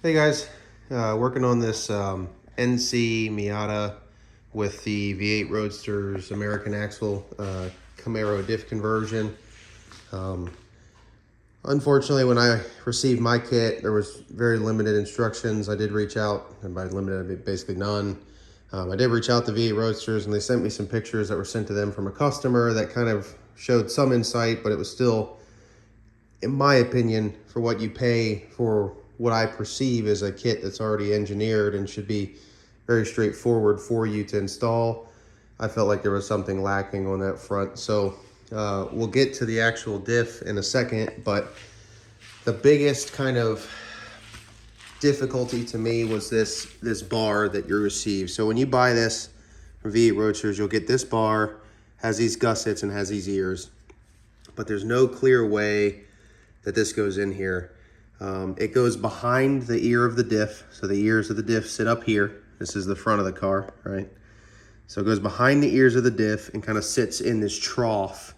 Hey guys, working on this NC Miata with the V8 Roadsters American axle Camaro diff conversion. Um, Unfortunately, when I received my kit, there was very limited instructions. I did reach out, and by limited, I mean basically none. I did reach out to V8 Roadsters, and they sent me some pictures that were sent to them from a customer that kind of showed some insight, but it was still, in my opinion, for what you pay for what I perceive as a kit that's already engineered and should be very straightforward for you to install, I felt like there was something lacking on that front. So we'll get to the actual diff in a second, but the biggest kind of difficulty to me was this bar that you receive. So when you buy this from V8 Roadsters, you'll get this bar, has these gussets and has these ears, but there's no clear way that this goes in here. It goes behind the ear of the diff. So the ears of the diff sit up here. This is the front of the car, right? So it goes behind the ears of the diff and kind of sits in this trough,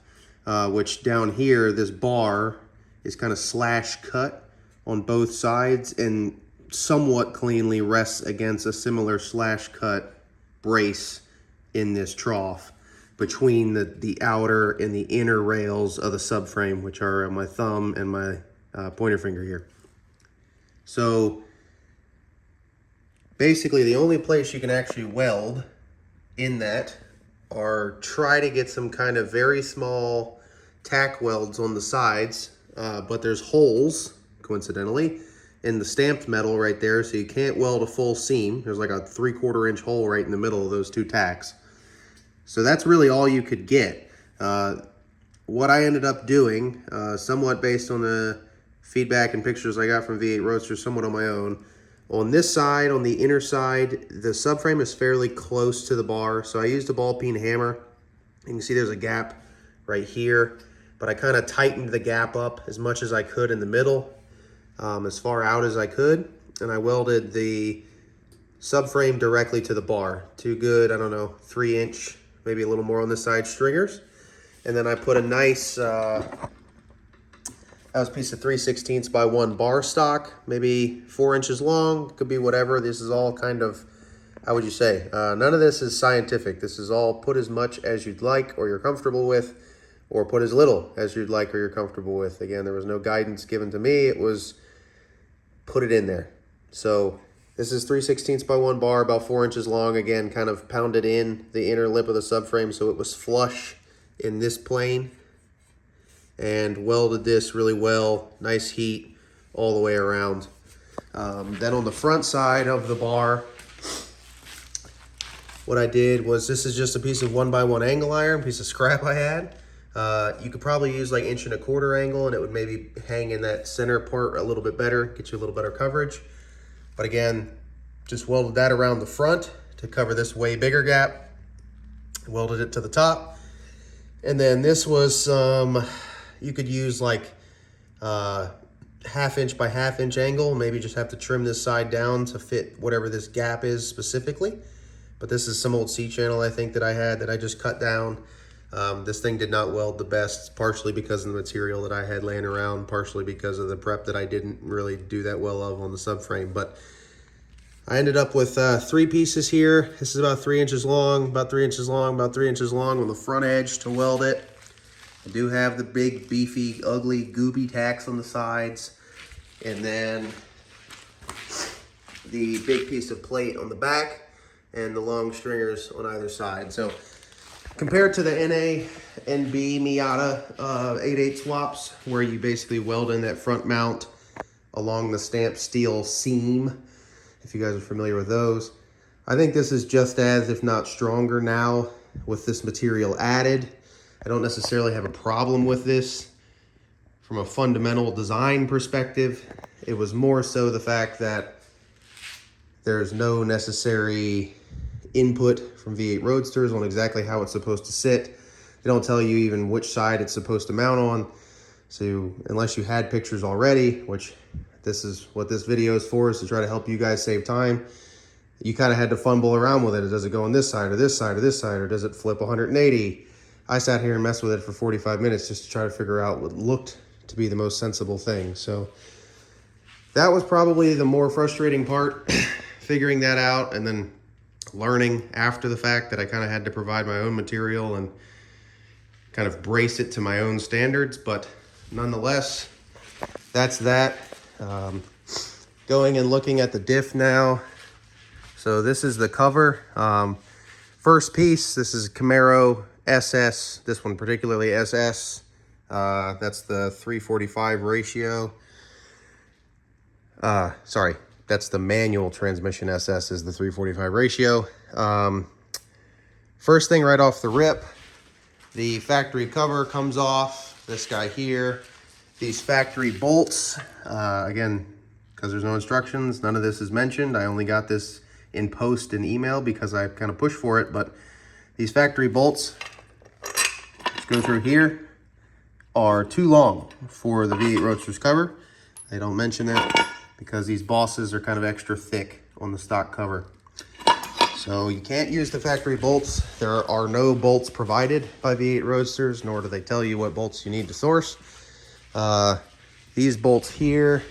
which down here, this bar is kind of slash cut on both sides and somewhat cleanly rests against a similar slash cut brace in this trough between the outer and the inner rails of the subframe, which are my thumb and my pointer finger here. So basically the only place you can actually weld in that are try to get some kind of very small tack welds on the sides, but there's holes, coincidentally, in the stamped metal right there, so you can't weld a full seam. There's like a 3/4 inch hole right in the middle of those two tacks. So that's really all you could get. What I ended up doing, somewhat based on the feedback and pictures I got from V8 Roadsters, somewhat on my own, on this side, on the inner side, the subframe is fairly close to the bar, so I used a ball peen hammer. You can see there's a gap right here, but I kind of tightened the gap up as much as I could in the middle, as far out as I could, and I welded the subframe directly to the bar. Two good, I don't know, 3-inch, maybe a little more on this side stringers. And then I put a nice, that was a piece of 3/16 by 1 bar stock, maybe 4 inches long, could be whatever. This is all kind of, how would you say? None of this is scientific. This is all put as much as you'd like or you're comfortable with, or put as little as you'd like or you're comfortable with. Again, there was no guidance given to me. It was put it in there. So this is 3/16 by 1 bar, about 4 inches long. Again, kind of pounded in the inner lip of the subframe so it was flush in this plane, and welded this really well, nice heat all the way around. Then on the front side of the bar, what I did was, this is just a piece of 1x1 angle iron, piece of scrap I had. You could probably use like 1.25 inch angle and it would maybe hang in that center part a little bit better, get you a little better coverage. But again, just welded that around the front to cover this way bigger gap. Welded it to the top. And then this was, you could use like 1/2 inch by 1/2 inch angle. Maybe just have to trim this side down to fit whatever this gap is specifically. But this is some old C-channel I think that I had that I just cut down. This thing did not weld the best, partially because of the material that I had laying around, partially because of the prep that I didn't really do that well of on the subframe. But I ended up with 3 pieces here. This is about 3 inches long, about 3 inches long, about 3 inches long on the front edge to weld it. I do have the big, beefy, ugly, goopy tacks on the sides. And then the big piece of plate on the back and the long stringers on either side. So compared to the NA, NB Miata 8/8 swaps, where you basically weld in that front mount along the stamped steel seam, if you guys are familiar with those, I think this is just as, if not stronger now with this material added. I don't necessarily have a problem with this from a fundamental design perspective. It was more so the fact that there's no necessary input from V8 Roadsters on exactly how it's supposed to sit. They don't tell you even which side it's supposed to mount on. So unless you had pictures already, which this is what this video is for, is to try to help you guys save time, you kind of had to fumble around with it. Does it go on this side or this side or this side, or does it flip 180? I sat here and messed with it for 45 minutes just to try to figure out what looked to be the most sensible thing. So that was probably the more frustrating part, figuring that out and then learning after the fact that I kind of had to provide my own material and kind of brace it to my own standards. But nonetheless, that's that. Going and looking at the diff now. So this is the cover. First piece, this is Camaro SS, this one particularly SS. That's the 345 ratio. Sorry, that's the manual transmission. SS is the 345 ratio. First thing right off the rip, the factory cover comes off, this guy here. These factory bolts, again, because there's no instructions, none of this is mentioned. I only got this in post and email because I kind of pushed for it, but these factory bolts, let's go through here, are too long for the V8 Roadsters cover. They don't mention that because these bosses are kind of extra thick on the stock cover. So you can't use the factory bolts. There are no bolts provided by V8 Roadsters, nor do they tell you what bolts you need to source. These bolts here,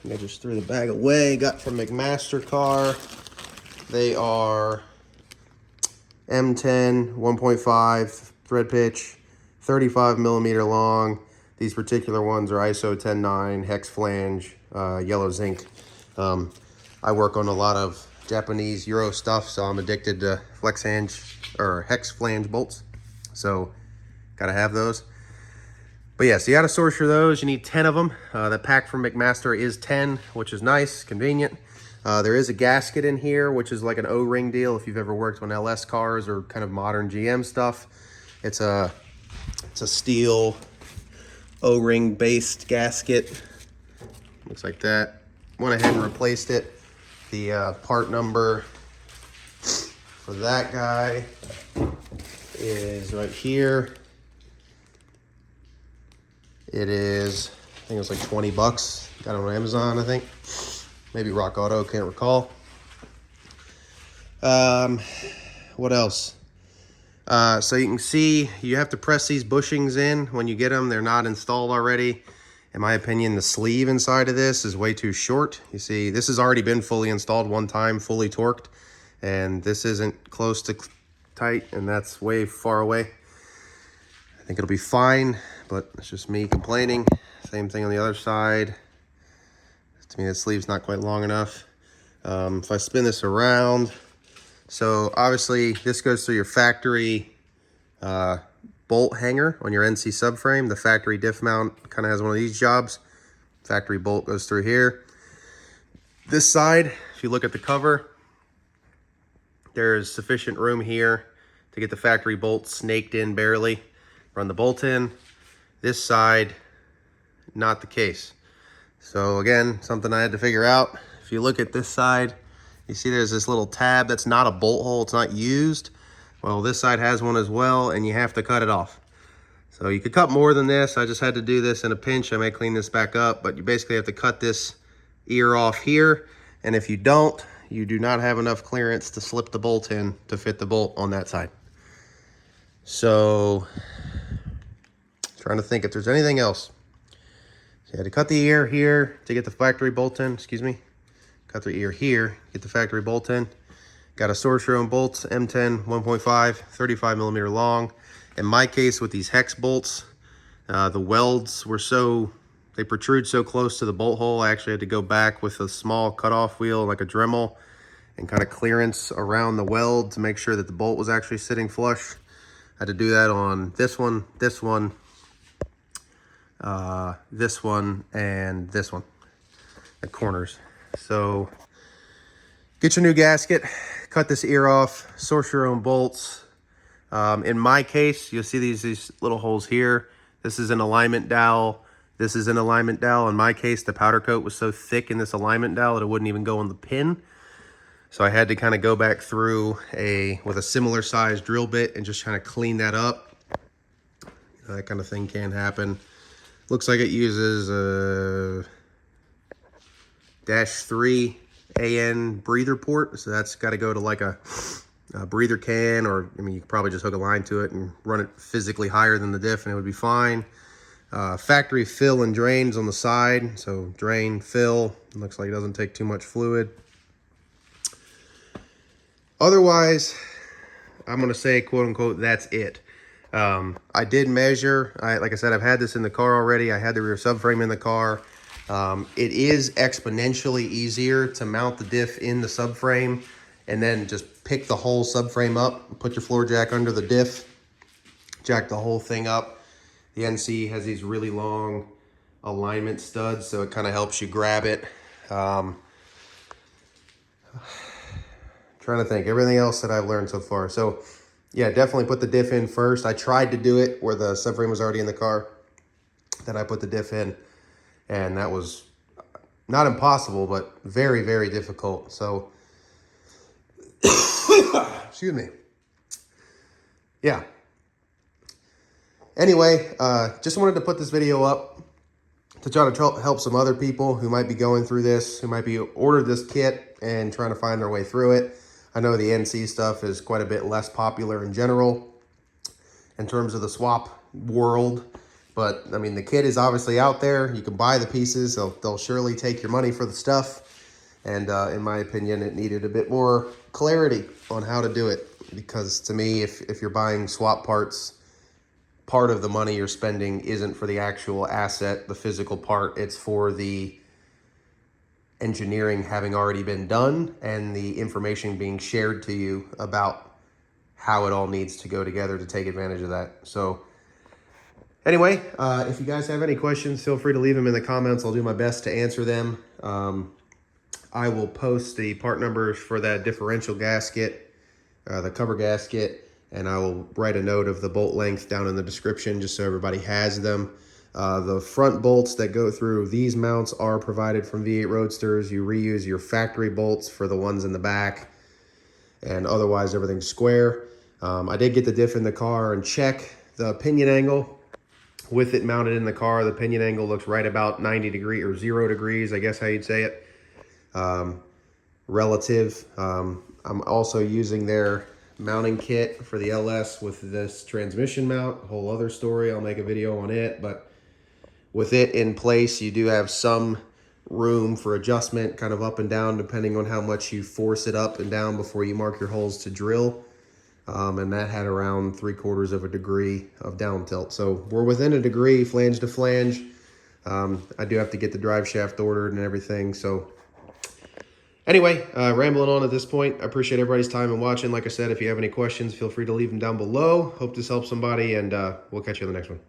I just threw the bag away, got from McMaster car. They are M10, 1.5 thread pitch, 35 millimeter long. These particular ones are ISO 10.9, hex flange, yellow zinc. I work on a lot of Japanese Euro stuff, so I'm addicted to flex flange or hex flange bolts. So gotta have those. But yeah, so you gotta source for those. You need 10 of them. The pack from McMaster is 10, which is nice, convenient. There is a gasket in here, which is like an O-ring deal if you've ever worked on LS cars or kind of modern GM stuff. It's a steel O-ring based gasket. Looks like that. Went ahead and replaced it. The part number for that guy is right here. It is, I think it was like 20 bucks. Got it on Amazon, I think. Maybe Rock Auto, can't recall. What else? So you can see you have to press these bushings in when you get them. They're not installed already. In my opinion, the sleeve inside of this is way too short. You see, this has already been fully installed one time, fully torqued, and this isn't close to tight, and that's way far away. I think it'll be fine, but it's just me complaining. Same thing on the other side. To me, the sleeve's not quite long enough. If I spin this around, so obviously this goes through your factory bolt hanger on your NC subframe. The factory diff mount kind of has one of these jobs. Factory bolt goes through here. This side, if you look at the cover, there's sufficient room here to get the factory bolt snaked in barely. Run the bolt in. This side, not the case. So again, something I had to figure out. If you look at this side, you see there's this little tab that's not a bolt hole, it's not used. Well, this side has one as well, and you have to cut it off. So you could cut more than this. I just had to do this in a pinch. I may clean this back up, but you basically have to cut this ear off here. And if you don't, you do not have enough clearance to slip the bolt in to fit the bolt on that side. So, trying to think if there's anything else. So you had to cut the ear here to get the factory bolt in, excuse me. Cut the ear here, get the factory bolt in. Got to source your own bolts, M10, 1.5, 35 millimeter long. In my case with these hex bolts, the welds were they protrude so close to the bolt hole, I actually had to go back with a small cutoff wheel, like a Dremel, and kind of clearance around the weld to make sure that the bolt was actually sitting flush. I had to do that on this one, this one, this one, and this one, the corners. So get your new gasket, cut this ear off, source your own bolts. In my case, you'll see these little holes here. This is an alignment dowel. This is an alignment dowel. In my case, the powder coat was so thick in this alignment dowel that it wouldn't even go on the pin. So I had to kind of go back through with a similar size drill bit and just kind of clean that up. That kind of thing can happen. Looks like it uses a -3 AN breather port. So that's got to go to like a breather can, or I mean, you could probably just hook a line to it and run it physically higher than the diff and it would be fine. Factory fill and drains on the side. So drain, fill. Looks like it doesn't take too much fluid. Otherwise, I'm going to say, quote unquote, that's it. I did measure. Like I said, I've had this in the car already. I had the rear subframe in the car. It is exponentially easier to mount the diff in the subframe and then just pick the whole subframe up, put your floor jack under the diff, jack the whole thing up. The NC has these really long alignment studs, so it kind of helps you grab it. Trying to think, everything else that I've learned so far. So yeah, definitely put the diff in first. I tried to do it where the subframe was already in the car. Then I put the diff in, and that was not impossible, but very, very difficult. So, excuse me. Yeah. Anyway, just wanted to put this video up to try to help some other people who might be going through this, who might be ordered this kit and trying to find their way through it. I know the NC stuff is quite a bit less popular in general in terms of the swap world. But, I mean, the kit is obviously out there. You can buy the pieces. They'll surely take your money for the stuff. And in my opinion, it needed a bit more clarity on how to do it. Because to me, if you're buying swap parts, part of the money you're spending isn't for the actual asset, the physical part. It's for the engineering having already been done and the information being shared to you about how it all needs to go together to take advantage of that. So anyway, if you guys have any questions, feel free to leave them in the comments. I'll do my best to answer them. I will post the part numbers for that differential gasket, the cover gasket, and I will write a note of the bolt length down in the description just so everybody has them. The front bolts that go through these mounts are provided from V8 Roadsters. You reuse your factory bolts for the ones in the back, and otherwise everything's square. I did get the diff in the car and check the pinion angle. With it mounted in the car, the pinion angle looks right about 90 degrees or 0 degrees, I guess how you'd say it. Relative. I'm also using their mounting kit for the LS with this transmission mount. A whole other story. I'll make a video on it, but with it in place, you do have some room for adjustment, kind of up and down, depending on how much you force it up and down before you mark your holes to drill. And that had around 3/4 of a degree of down tilt. So we're within a degree, flange to flange. I do have to get the drive shaft ordered and everything. So anyway, rambling on at this point. I appreciate everybody's time and watching. Like I said, if you have any questions, feel free to leave them down below. Hope this helps somebody, and we'll catch you on the next one.